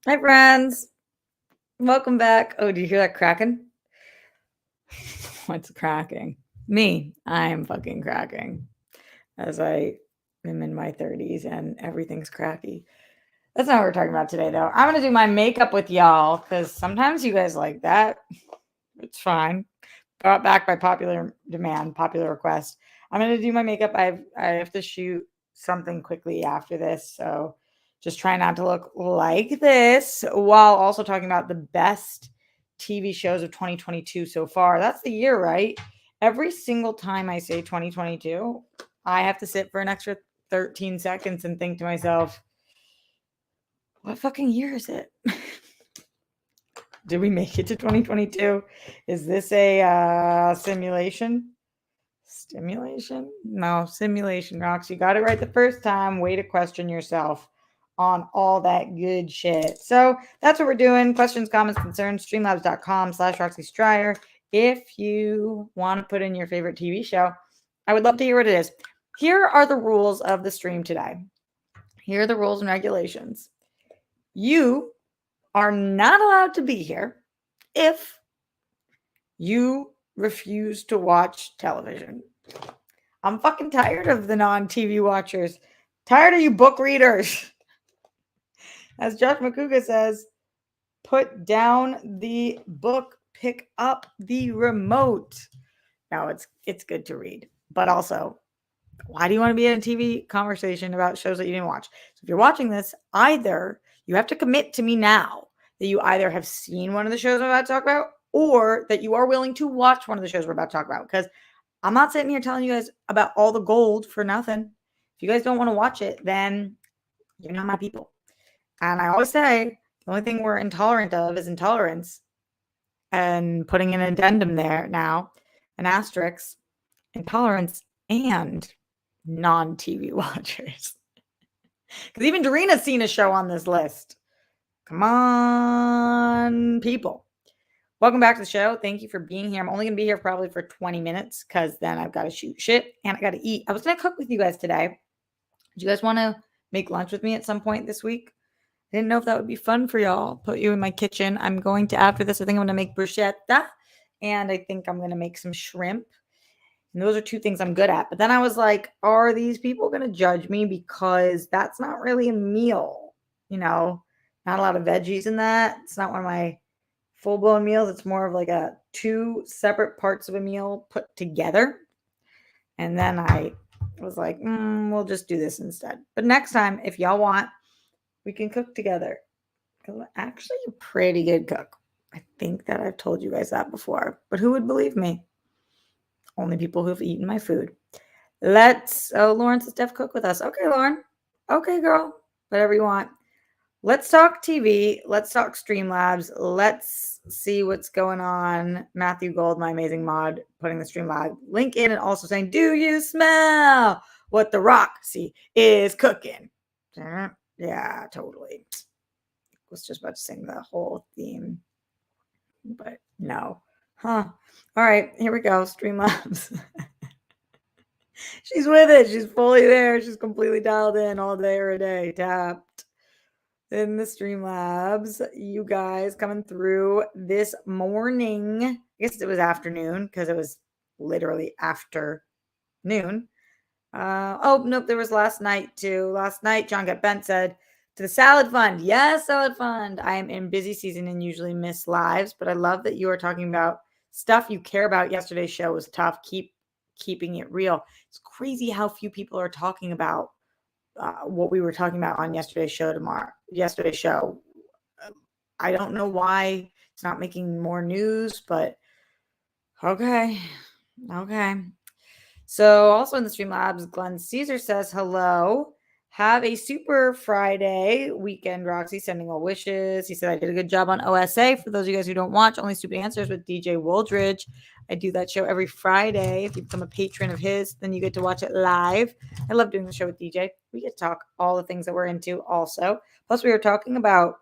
Hi, friends. Welcome back. Oh, do you hear that cracking? What's cracking? Me. I am fucking cracking as I am in my 30s and everything's cracky. That's not what we're talking about today, though. I'm going to do my makeup with y'all because sometimes you guys like that. It's fine. Brought back by popular demand, popular request. I'm going to do my makeup. I have to shoot something quickly after this. So just try not to look like this while also talking about the best TV shows of 2022 so far. That's the year, right? Every single time I say 2022, I have to sit for an extra 13 seconds and think to myself, what fucking year is it? Did we make it to 2022? Is this a simulation? Stimulation? No, simulation, Rox. You got it right the first time. Way to question yourself on all that good shit. So that's what we're doing. Questions, comments, concerns, streamlabs.com/Roxy Stryer. If you want to put in your favorite TV show, I would love to hear what it is. Here are the rules of the stream today. Here are the rules and regulations. You are not allowed to be here if you refuse to watch television. I'm fucking tired of the non-TV watchers. Tired of you book readers. As Josh McCouga says, put down the book, pick up the remote. Now it's good to read, but also, why do you want to be in a TV conversation about shows that you didn't watch? So if you're watching this, either you have to commit to me now that you either have seen one of the shows I'm about to talk about or that you are willing to watch one of the shows we're about to talk about. Because I'm not sitting here telling you guys about all the gold for nothing. If you guys don't want to watch it, then you're not my people. And I always say the only thing we're intolerant of is intolerance. And putting an addendum there now, an asterisk, intolerance and non-TV watchers. Because even Darina's seen a show on this list. Come on, people. Welcome back to the show. Thank you for being here. I'm only going to be here probably for 20 minutes because then I've got to shoot shit and I got to eat. I was going to cook with you guys today. Do you guys want to make lunch with me at some point this week? I didn't know if that would be fun for y'all. Put you in my kitchen. I'm going to, after this, I think I'm going to make bruschetta and I think I'm going to make some shrimp. And those are two things I'm good at. But then I was like, are these people going to judge me because that's not really a meal? You know, not a lot of veggies in that. It's not one of my full-blown meals. It's more of like a two separate parts of a meal put together. And then I was like, we'll just do this instead. But next time, if y'all want, we can cook together. Because I'm actually a pretty good cook. I think that I've told you guys that before. But who would believe me? Only people who've eaten my food. Lauren says, Steph, cook with us. Okay, Lauren. Okay, girl. Whatever you want. Let's talk TV. Let's talk Streamlabs. Let's see what's going on. Matthew Gold, my amazing mod, putting the Streamlabs link in and also saying, do you smell what the Roxy is cooking? Yeah, totally. I was just about to sing the whole theme, but no. Huh. All right, here we go. Streamlabs. She's with it. She's fully there. She's completely dialed in all day or a day. Tapped in the Streamlabs. You guys coming through this morning. I guess it was afternoon because it was literally afternoon. Oh, nope. There was last night too. Last night, John Get Bent said, to the Salad Fund. Yes, Salad Fund. I am in busy season and usually miss lives, but I love that you are talking about stuff you care about. Yesterday's show was tough. Keeping it real. It's crazy how few people are talking about what we were talking about on yesterday's show. I don't know why it's not making more news, but okay. So also in the Streamlabs, Glenn Caesar says hello. Have a super Friday weekend, Roxy. Sending all wishes. He said I did a good job on OSA. For those of you guys who don't watch, Only Stupid Answers with DJ Woldridge. I do that show every Friday. If you become a patron of his, then you get to watch it live. I love doing the show with DJ. We get to talk all the things that we're into also. Plus, we were talking about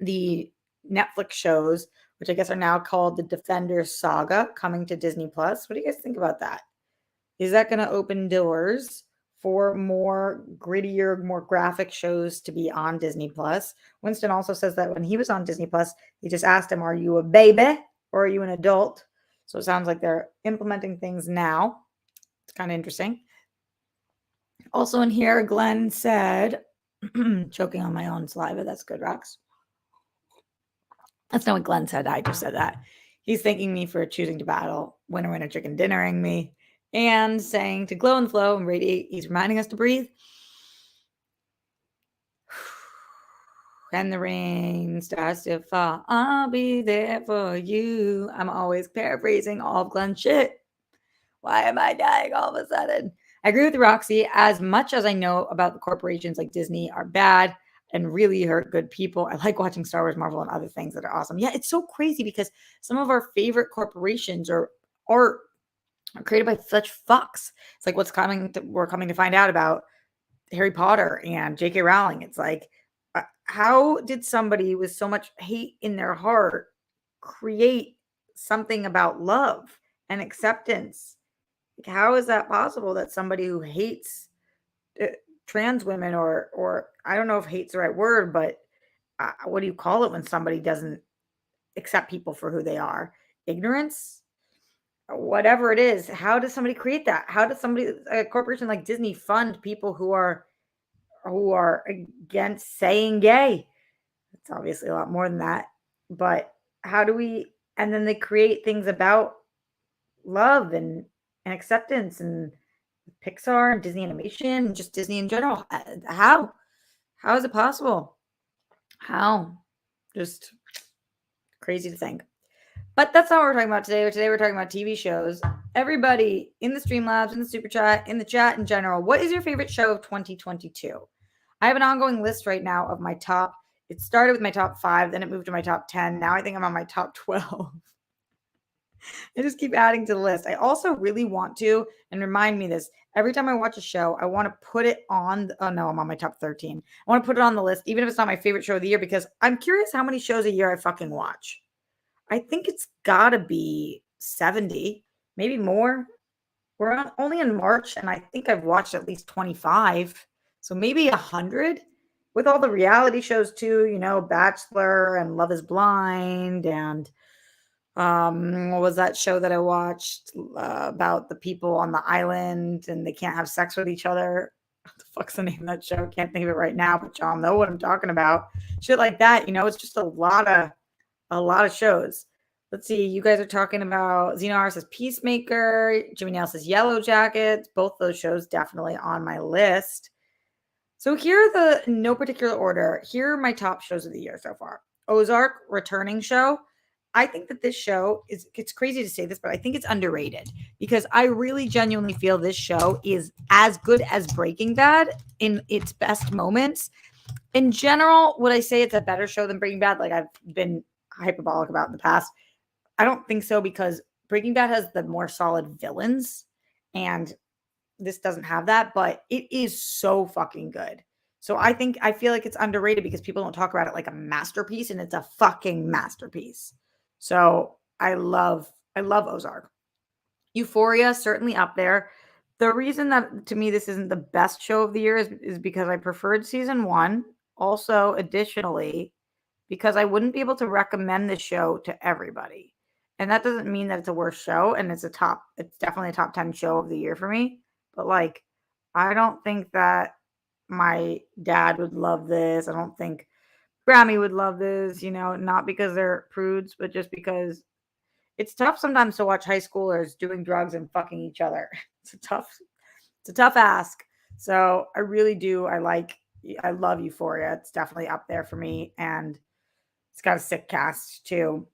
the Netflix shows, which I guess are now called the Defenders Saga, coming to Disney Plus. What do you guys think about that? Is that going to open doors for more grittier, more graphic shows to be on Disney Plus? Winston also says that when he was on Disney Plus, they just asked him, "Are you a baby or are you an adult?" So it sounds like they're implementing things now. It's kind of interesting. Also in here, Glenn said, choking on my own saliva. That's good, Rox. That's not what Glenn said. I just said that. He's thanking me for choosing to battle, winner, winner, chicken dinnering me, and saying to glow and flow and radiate. He's reminding us to breathe. And the rain starts to fall. I'll be there for you. I'm always paraphrasing all of Glenn's shit. Why am I dying all of a sudden? I agree with Roxy. As much as I know about the corporations like Disney are bad and really hurt good people, I like watching Star Wars, Marvel, and other things that are awesome. Yeah, it's so crazy because some of our favorite corporations are created by such fucks. It's like we're coming to find out about Harry Potter and J.K. Rowling. It's like, how did somebody with so much hate in their heart create something about love and acceptance? Like, how is that possible that somebody who hates trans women, or I don't know if hate's the right word, but what do you call it when somebody doesn't accept people for who they are? Ignorance? Whatever it is, how does somebody create that? How does a corporation like Disney fund people who are against saying gay? It's obviously a lot more than that. But how do we, and then they create things about love and acceptance and Pixar and Disney animation and just Disney in general. How is it possible? How? Just crazy to think. But that's not what we're talking about today. Today we're talking about TV shows. Everybody in the Streamlabs, in the Super Chat, in the chat in general, what is your favorite show of 2022? I have an ongoing list right now of my top. It started with my top 5, then it moved to my top 10. Now I think I'm on my top 12. I just keep adding to the list. I also really want to, and remind me this, every time I watch a show, I want to put it on. Oh no, I'm on my top 13. I want to put it on the list, even if it's not my favorite show of the year, because I'm curious how many shows a year I fucking watch. I think it's gotta be 70, maybe more. We're only in March, and I think I've watched at least 25. So maybe 100 with all the reality shows too, Bachelor and Love is Blind and what was that show that I watched about the people on the island and they can't have sex with each other? What the fuck's the name of that show? Can't think of it right now, but y'all know what I'm talking about. Shit like that, it's just a lot of shows. Let's see. You guys are talking about Xenar says Peacemaker. Jimmy Nail says Yellow Jackets. Both those shows definitely on my list. So here are the, no particular order. Here are my top shows of the year so far. Ozark, returning show. I think that this show it's crazy to say this, but I think it's underrated because I really genuinely feel this show is as good as Breaking Bad in its best moments. In general, would I say it's a better show than Breaking Bad? Like I've been hyperbolic about in the past. I don't think so because Breaking Bad has the more solid villains and this doesn't have that, but it is so fucking good. So I feel like it's underrated because people don't talk about it like a masterpiece, and it's a fucking masterpiece. So I love Ozark. Euphoria, certainly up there. The reason that to me this isn't the best show of the year is because I preferred season 1. Also, additionally, because I wouldn't be able to recommend the show to everybody. And that doesn't mean that it's a worse show, and it's definitely a top 10 show of the year for me. But like, I don't think that my dad would love this. I don't think Grammy would love this, not because they're prudes, but just because it's tough sometimes to watch high schoolers doing drugs and fucking each other. It's a tough ask. So I really do. I love Euphoria. It's definitely up there for me. And it's got a sick cast too.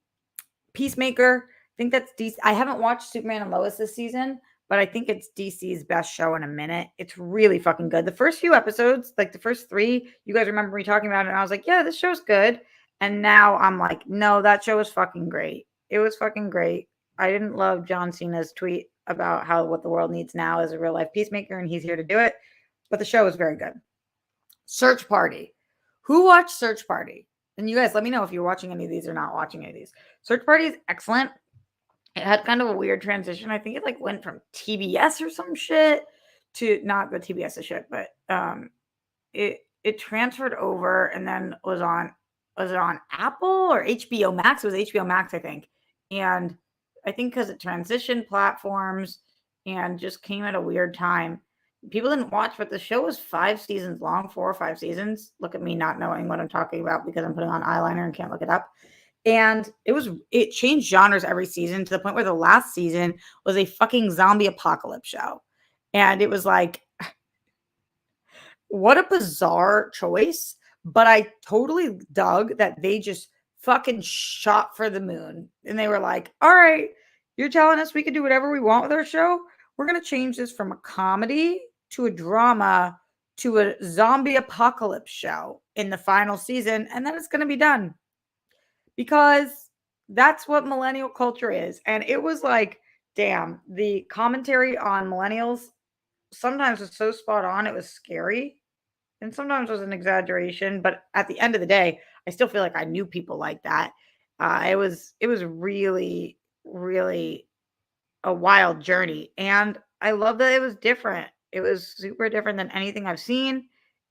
Peacemaker, I think that's decent. I haven't watched Superman and Lois this season, but I think it's DC's best show in a minute. It's really fucking good. The first few episodes, like the first 3, you guys remember me talking about it, and I was like, yeah, this show's good. And now I'm like, no, that show was fucking great. It was fucking great. I didn't love John Cena's tweet about how what the world needs now is a real life peacemaker, and he's here to do it. But the show was very good. Search Party. Who watched Search Party? And you guys, let me know if you're watching any of these or not watching any of these. Search Party is excellent. It had kind of a weird transition. I think it like went from TBS or some shit to not the TBS of shit, but it transferred over and then was it on Apple or HBO Max? It was HBO Max, I think. And I think because it transitioned platforms and just came at a weird time, people didn't watch, but the show was 5 seasons long, 4 or 5 seasons. Look at me not knowing what I'm talking about because I'm putting on eyeliner and can't look it up. And it changed genres every season to the point where the last season was a fucking zombie apocalypse show. And it was like, what a bizarre choice. But I totally dug that they just fucking shot for the moon. And they were like, all right, you're telling us we can do whatever we want with our show. We're going to change this from a comedy to a drama to a zombie apocalypse show in the final season. And then it's going to be done. Because that's what millennial culture is. And it was like, damn, the commentary on millennials sometimes was so spot on, it was scary. And sometimes was an exaggeration. But at the end of the day, I still feel like I knew people like that. It was really, really a wild journey. And I love that it was different. It was super different than anything I've seen.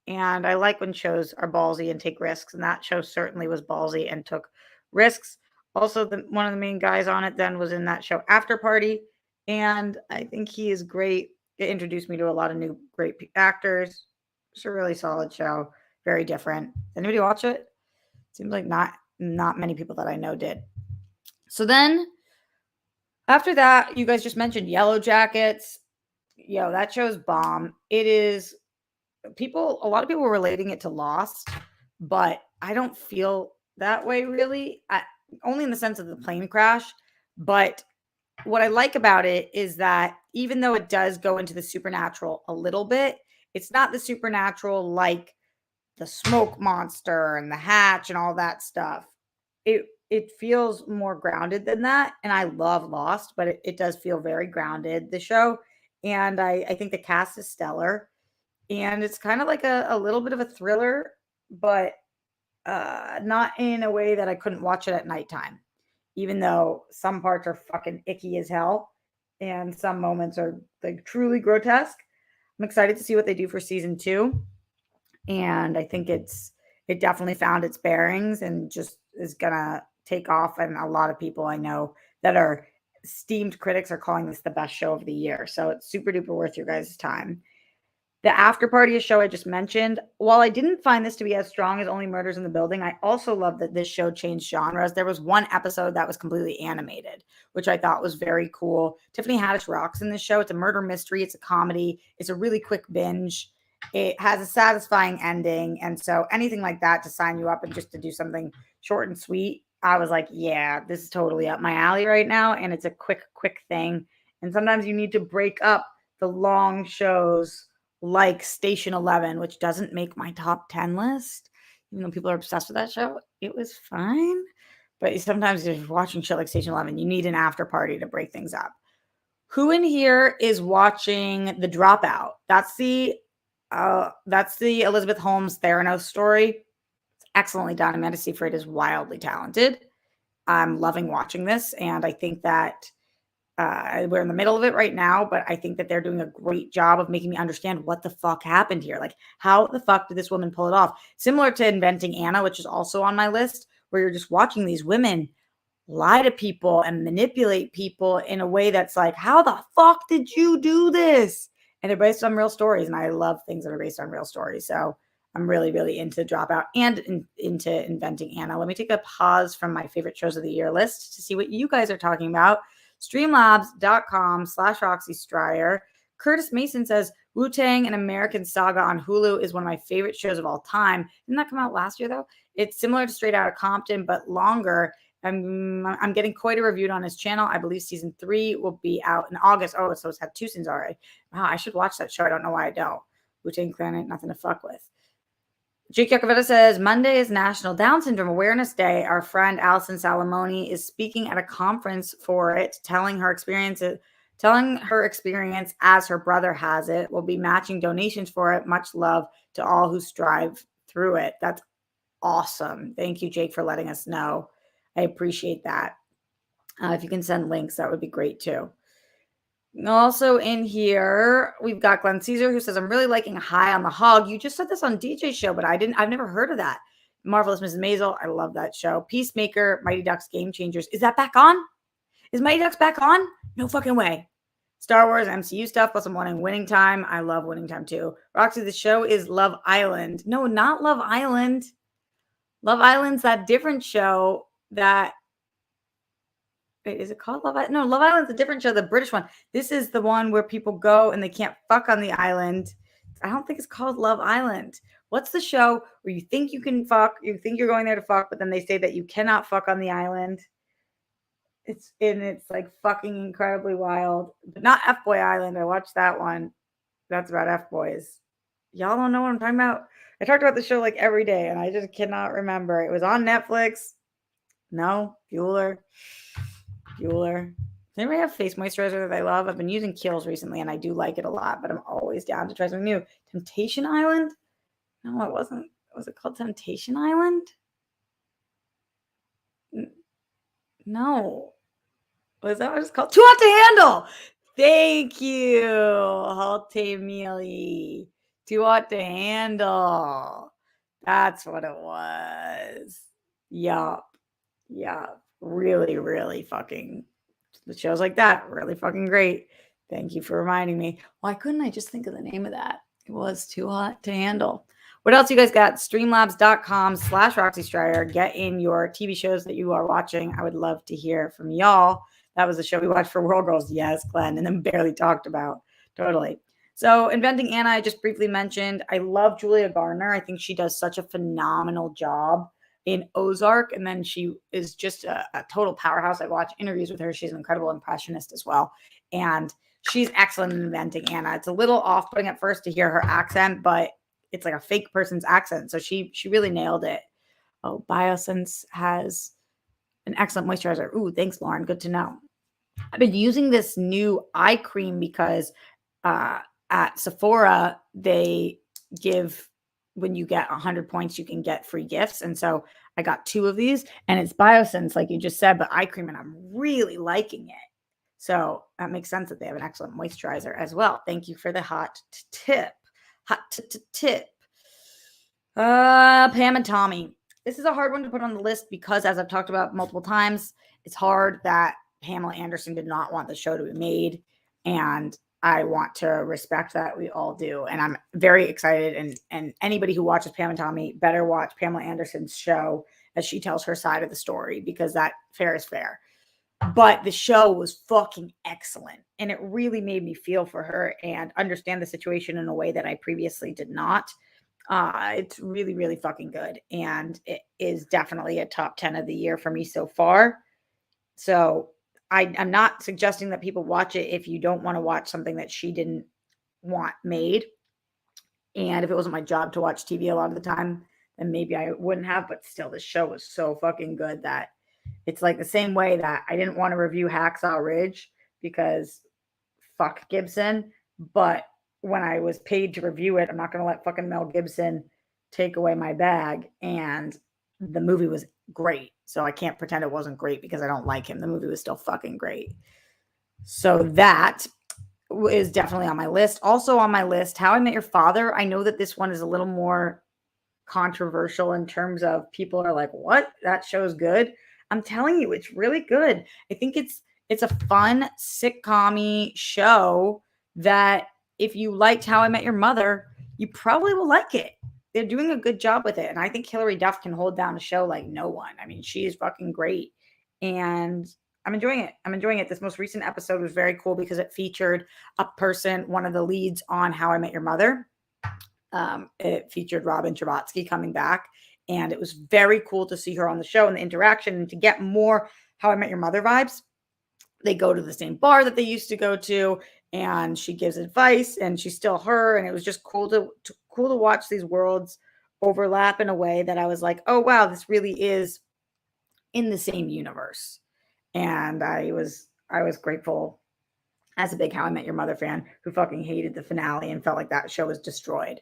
And I like when shows are ballsy and take risks. And that show certainly was ballsy and took risks. Also, one of the main guys on it then was in that show After Party. And I think he is great. It introduced me to a lot of new great actors. It's a really solid show. Very different. Anybody watch it? Seems like not many people that I know did. So then after that, you guys just mentioned Yellow Jackets. Yo, that show's bomb. It is a lot of people were relating it to Lost, but I don't feel that way really. Only in the sense of the plane crash. But what I like about it is that even though it does go into the supernatural a little bit, it's not the supernatural like the smoke monster and the hatch and all that stuff. It feels more grounded than that. And I love Lost, but it does feel very grounded, the show. And I think the cast is stellar. And it's kind of like a little bit of a thriller, but not in a way that I couldn't watch it at nighttime, even though some parts are fucking icky as hell and some moments are like truly grotesque. I'm excited to see what they do for season 2. And I think it definitely found its bearings and just is gonna take off. And a lot of people I know that are esteemed critics are calling this the best show of the year. So it's super duper worth your guys' time. The After Party, a show I just mentioned. While I didn't find this to be as strong as Only Murders in the Building, I also love that this show changed genres. There was one episode that was completely animated, which I thought was very cool. Tiffany Haddish rocks in this show. It's a murder mystery. It's a comedy. It's a really quick binge. It has a satisfying ending. And so anything like that to sign you up and just to do something short and sweet, I was like, yeah, this is totally up my alley right now. And it's a quick thing. And sometimes you need to break up the long shows like Station 11, which doesn't make my top 10 list, even though people are obsessed with that show. It was fine. But sometimes if you're watching shit like Station 11, you need an after party to break things up. Who in here is watching The Dropout? That's the Elizabeth Holmes Theranos story. It's excellently done. Amanda Seyfried is wildly talented. I'm loving watching this, and I think that we're in the middle of it right now, but I think that they're doing a great job of making me understand what the fuck happened here. Like, how the fuck did this woman pull it off? Similar to Inventing Anna, which is also on my list, where you're just watching these women lie to people and manipulate people in a way that's like, how the fuck did you do this? And they're based on real stories. And I love things that are based on real stories. So I'm really, really into Dropout and into Inventing Anna. Let me take a pause from my favorite shows of the year list to see what you guys are talking about. Streamlabs.com/Roxy Stryer. Curtis Mason says, Wu-Tang: An American Saga on Hulu is one of my favorite shows of all time. Didn't that come out last year, though? It's similar to Straight Outta Compton, but longer. I'm getting Koida reviewed on his channel. I believe season 3 will be out in August. Oh, so it's had 2 seasons already. Wow, I should watch that show. I don't know why I don't. Wu-Tang Clan ain't nothing to fuck with. Jake Yakavetta says, Monday is National Down Syndrome Awareness Day. Our friend Allison Salamoni is speaking at a conference for it, telling her experience as her brother has it. We'll be matching donations for it. Much love to all who strive through it. That's awesome. Thank you, Jake, for letting us know. I appreciate that. If you can send links, that would be great too. Also in here, we've got Glenn Caesar who says, I'm really liking High on the Hog. You just said this on DJ's show, but I've never heard of that. Marvelous Mrs. Maisel. I love that show. Peacemaker, Mighty Ducks Game Changers. Is that back on? Is Mighty Ducks back on? No fucking way. Star Wars, MCU stuff, plus I'm wanting Winning Time. I love Winning Time too. Roxy, the show is Love Island. No, not Love Island. Love Island's that different show that... Wait, is it called Love Island? No, Love Island's a different show, the British one. This is the one where people go and they can't fuck on the island. I don't think it's called Love Island. What's the show where you think you can fuck, you think you're going there to fuck, but then they say that you cannot fuck on the island? It's like fucking incredibly wild. But not F-Boy Island. I watched that one. That's about F-Boys. Y'all don't know what I'm talking about? I talked about the show like every day and I just cannot remember. It was on Netflix. No, Bueller. Does anybody have face moisturizer that I love? I've been using Kiehl's recently and I do like it a lot, but I'm always down to try something new. Temptation Island? No, it wasn't. Was it called Temptation Island? No. Was that what it's called? Too Hot to Handle. Thank you, Halte Mealy. Too Hot to Handle. That's what it was. Yup. Really, really fucking, the shows like that, really fucking great. Thank you for reminding me. Why couldn't I just think of the name of that? It was Too Hot to Handle. What else you guys got? Streamlabs.com/Roxy Striar. Get in your TV shows that you are watching. I would love to hear from y'all. That was the show we watched for World Girls. Yes, Glenn, and then barely talked about. Totally. So Inventing Anna, I just briefly mentioned. I love Julia Garner. I think she does such a phenomenal job in Ozark, and then she is just a total powerhouse. I watch interviews with her. She's an incredible impressionist as well, and she's excellent in Inventing Anna. It's a little off-putting at first to hear her accent, but it's like a fake person's accent, so she really nailed it. Oh, Biosense has an excellent moisturizer. Ooh, thanks, Lauren. Good to know. I've been using this new eye cream because at Sephora they give, when you get 100 points, you can get free gifts. And so I got 2 of these and it's Biosense, like you just said, but eye cream, and I'm really liking it. So that makes sense that they have an excellent moisturizer as well. Thank you for the hot tip. Pam and Tommy. This is a hard one to put on the list because, as I've talked about multiple times, it's hard that Pamela Anderson did not want the show to be made. And I want to respect that. We all do. And I'm very excited. And anybody who watches Pam and Tommy better watch Pamela Anderson's show as she tells her side of the story, because that fair is fair. But the show was fucking excellent. And it really made me feel for her and understand the situation in a way that I previously did not. It's really, really fucking good. And it is definitely a top 10 of the year for me so far. So I'm not suggesting that people watch it if you don't want to watch something that she didn't want made. And if it wasn't my job to watch TV a lot of the time, then maybe I wouldn't have. But still, this show was so fucking good that it's like the same way that I didn't want to review Hacksaw Ridge because fuck Gibson. But when I was paid to review it, I'm not going to let fucking Mel Gibson take away my bag. And the movie was great. So I can't pretend it wasn't great because I don't like him. The movie was still fucking great. So that is definitely on my list. Also on my list, How I Met Your Father. I know that this one is a little more controversial in terms of people are like, what? That show's good. I'm telling you, it's really good. I think it's a fun sitcom-y show that if you liked How I Met Your Mother, you probably will like it. They're doing a good job with it. And I think Hilary Duff can hold down a show like no one. I mean, she is fucking great. And I'm enjoying it. This most recent episode was very cool because it featured a person, one of the leads on How I Met Your Mother. It featured Robin Scherbatsky coming back. And it was very cool to see her on the show and the interaction and to get more How I Met Your Mother vibes. They go to the same bar that they used to go to, and she gives advice, and she's still her. And it was just cool to watch these worlds overlap in a way that I was like, oh wow, this really is in the same universe. And I was grateful as a big How I Met Your Mother fan who fucking hated the finale and felt like that show was destroyed.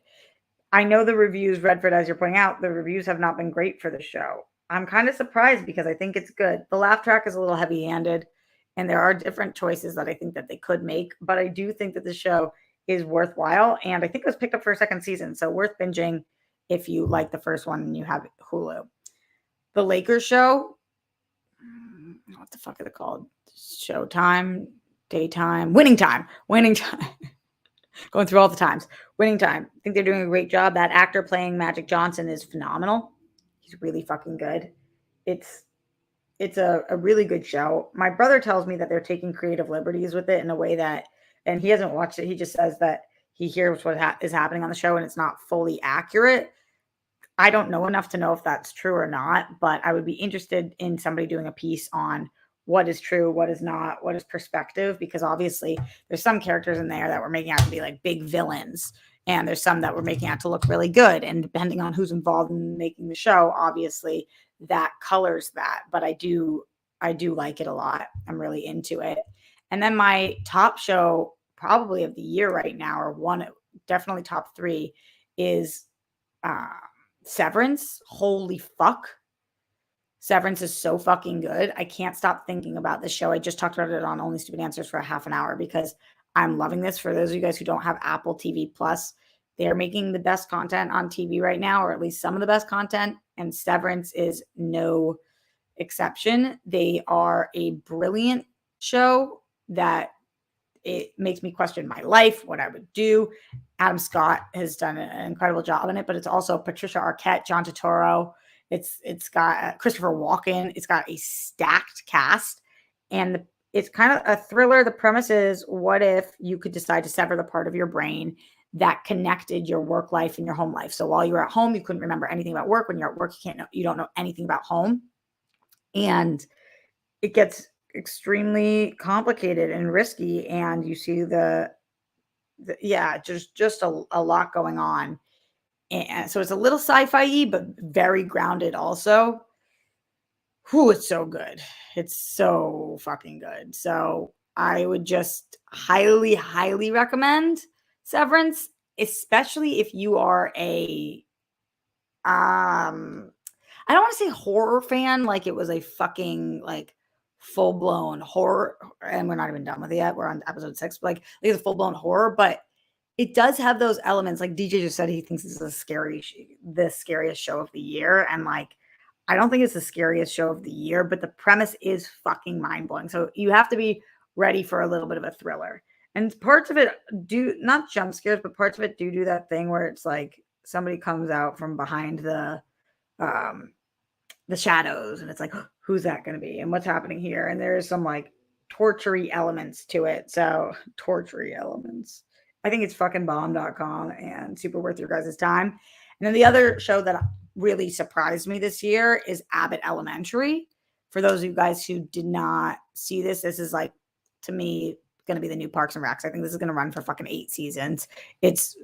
I know the reviews, Redford, as you're pointing out, the reviews have not been great for the show. I'm kind of surprised because I think it's good. The laugh track is a little heavy-handed, and there are different choices that I think that they could make, but I do think that the show is worthwhile, and I think it was picked up for a second season, so worth binging if you like the first one and you have Hulu. The Lakers show, what the fuck are they called? Showtime, daytime, winning time, going through all the times. Winning time. I think they're doing a great job. That actor playing Magic Johnson is phenomenal. He's really fucking good. It's a really good show. My brother tells me that they're taking creative liberties with it in a way that, and he hasn't watched it. He just says that he hears what is happening on the show and it's not fully accurate. I don't know enough to know if that's true or not, but I would be interested in somebody doing a piece on what is true, what is not, what is perspective, because obviously there's some characters in there that we're making out to be like big villains, and there's some that we're making out to look really good. And depending on who's involved in making the show, obviously that colors that. But I do like it a lot. I'm really into it. And then my top show probably of the year right now, or one definitely top three, is Severance. Holy fuck. Severance is so fucking good. I can't stop thinking about this show. I just talked about it on Only Stupid Answers for a half an hour because I'm loving this. For those of you guys who don't have Apple TV Plus, they're making the best content on TV right now, or at least some of the best content, and Severance is no exception. They are a brilliant show that it makes me question my life, what I would do. Adam Scott has done an incredible job in it, but it's also Patricia Arquette, John Turturro. It's got Christopher Walken. It's got a stacked cast, and it's kind of a thriller. The premise is, what if you could decide to sever the part of your brain that connected your work life and your home life? So while you were at home, you couldn't remember anything about work. When you're at work, you don't know anything about home, and it gets extremely complicated and risky. And you see just a lot going on. And so it's a little sci-fi-y, but very grounded also. Whew, it's so good. It's so fucking good. So I would just highly, highly recommend Severance, especially if you are a I don't want to say horror fan, like it was a fucking like full-blown horror, and we're not even done with it yet. We're on episode 6, but like it's a full-blown horror, but it does have those elements. Like DJ just said, he thinks this is the scariest show of the year. And like, I don't think it's the scariest show of the year, but the premise is fucking mind-blowing. So you have to be ready for a little bit of a thriller. And parts of it do not jump scares, but parts of it do that thing where it's like somebody comes out from behind um the shadows, and it's like, who's that going to be and what's happening here? And there's some like tortury elements to it. So tortury elements. I think it's fucking bomb.com and super worth your guys' time. And then the other show that really surprised me this year is Abbott Elementary. For those of you guys who did not see this is like, to me, going to be the new Parks and Recs. I think this is going to run for fucking 8 seasons. It's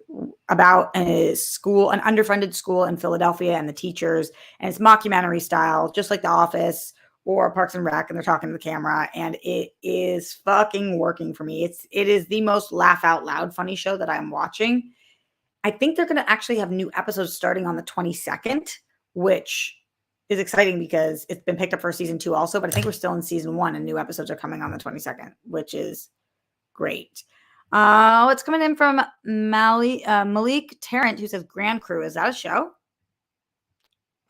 about a school, an underfunded school in Philadelphia, and the teachers, and it's mockumentary style, just like The Office or Parks and Rec, and they're talking to the camera, and it is fucking working for me. It is the most laugh out loud funny show that I'm watching. I think they're going to actually have new episodes starting on the 22nd, which is exciting because it's been picked up for season 2 also, but I think we're still in season 1 and new episodes are coming on the 22nd, which is great. What's coming in from Malik Tarrant, who says Grand Crew. Is that a show?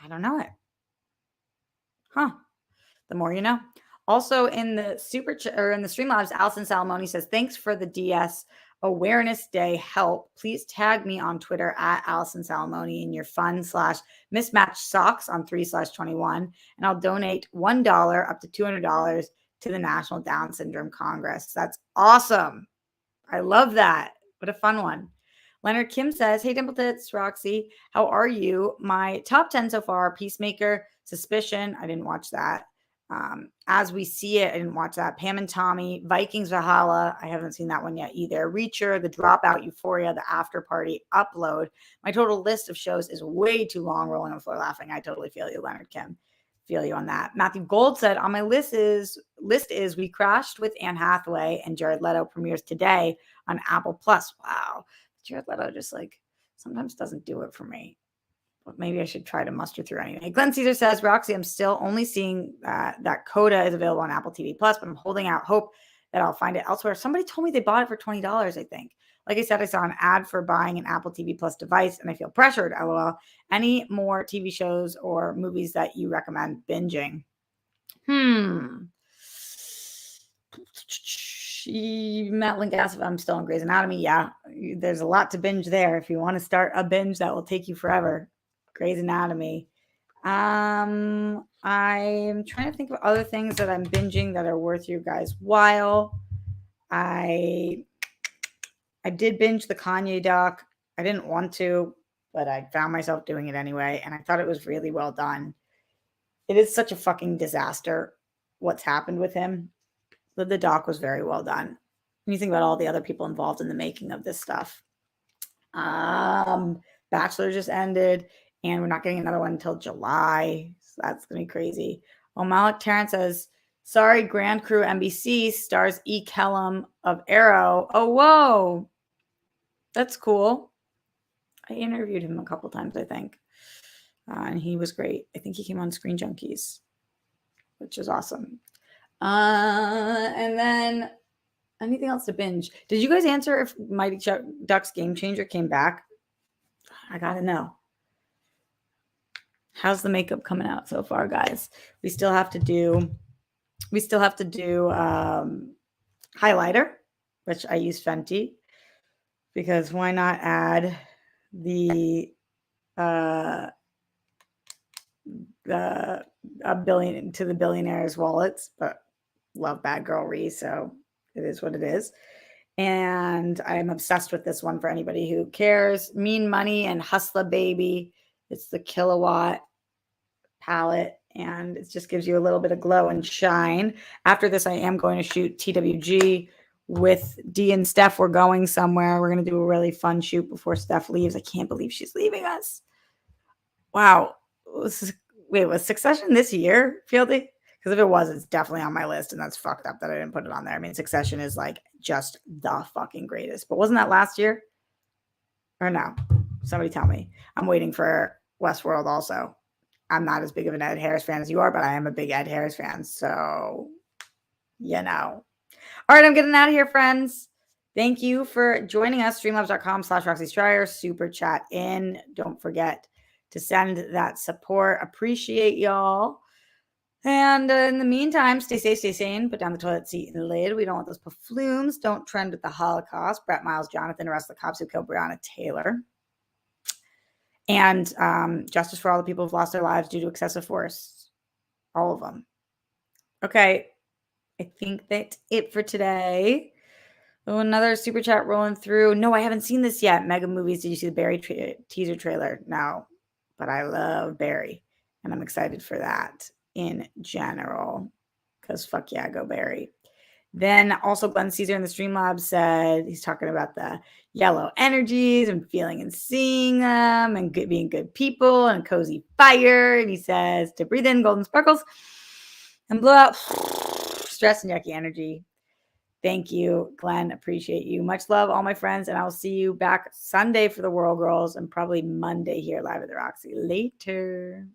I don't know it. Huh. The more you know. Also in the in the Streamlabs, Allison Salamoni says, thanks for the DS Awareness Day help. Please tag me on Twitter at Allison Salamoni in your fun/mismatched socks on 3/21, and I'll donate $1 up to $200 to the National Down Syndrome Congress. That's awesome. I love that. What a fun one. Leonard Kim says, hey, Dimple Tits, Roxy, how are you? My top 10 so far, Peacemaker, Suspicion, I didn't watch that. As We See It, I didn't watch that. Pam and Tommy, Vikings Valhalla, I haven't seen that one yet either. Reacher, The Dropout, Euphoria, The After Party, Upload. My total list of shows is way too long, rolling on the floor laughing. I totally feel you, Leonard Kim. Feel you on that. Matthew Gold said, on my list is We Crashed with Anne Hathaway and Jared Leto premieres today on Apple Plus. Wow. Jared Leto just like sometimes doesn't do it for me. But maybe I should try to muster through anyway. Glenn Caesar says, Roxy, I'm still only seeing that Coda is available on Apple TV Plus, but I'm holding out hope that I'll find it elsewhere. Somebody told me they bought it for $20, I think. Like I said, I saw an ad for buying an Apple TV Plus device, and I feel pressured, LOL. Any more TV shows or movies that you recommend binging? Matt Linkas, I'm still on Grey's Anatomy. Yeah, there's a lot to binge there. If you want to start a binge that will take you forever, Grey's Anatomy. I'm trying to think of other things that I'm binging that are worth you guys' while. I did binge the Kanye doc. I didn't want to, but I found myself doing it anyway, and I thought it was really well done. It is such a fucking disaster what's happened with him. But the doc was very well done. When you think about all the other people involved in the making of this stuff. Bachelor just ended, and we're not getting another one until July. So that's going to be crazy. Oh, Malik Tarrant says, sorry, Grand Crew NBC stars E. Kellum of Arrow. Oh, whoa. That's cool. I interviewed him a couple times, I think. And he was great. I think he came on Screen Junkies, which is awesome. And then anything else to binge? Did you guys answer if Mighty Ducks Game Changer came back? I gotta know. How's the makeup coming out so far, guys? We still have to do highlighter, which I use Fenty, because why not add the a billion to the billionaires' wallets? But love Bad Girl Ree, so it is what it is. And I'm obsessed with this one for anybody who cares. Mean Money and Hustler Baby. It's the Killawatt palette, and it just gives you a little bit of glow and shine. After this, I am going to shoot TWG with Dee and Steph. We're going somewhere. We're going to do a really fun shoot before Steph leaves. I can't believe she's leaving us. Wow. Was Succession this year, Fieldy? Because if it was, it's definitely on my list, and that's fucked up that I didn't put it on there. I mean, Succession is like just the fucking greatest. But wasn't that last year? Or no? Somebody tell me. I'm waiting for Westworld also. I'm not as big of an Ed Harris fan as you are, but I am a big Ed Harris fan. So, you know. All right, I'm getting out of here, friends. Thank you for joining us. Streamlabs.com/Roxy Striar. Super chat in. Don't forget to send that support. Appreciate y'all. And in the meantime, stay safe, stay sane. Put down the toilet seat and lid. We don't want those paflumes. Don't trend with the Holocaust. Brett Miles, Jonathan, the rest of the cops who killed Breonna Taylor. And justice for all the people who've lost their lives due to excessive force. All of them. Okay. I think that's it for today. Oh, another super chat rolling through. No, I haven't seen this yet. Mega Movies. Did you see the Barry teaser trailer? No. But I love Barry. And I'm excited for that in general. Because fuck yeah, go Barry. Then also Glenn Caesar in the Streamlabs said he's talking about the yellow energies and feeling and seeing them and being good people and cozy fire. And he says to breathe in golden sparkles and blow out stress and yucky energy. Thank you, Glenn. Appreciate you. Much love, all my friends. And I will see you back Sunday for the World Girls and probably Monday here live at the Roxy. Later.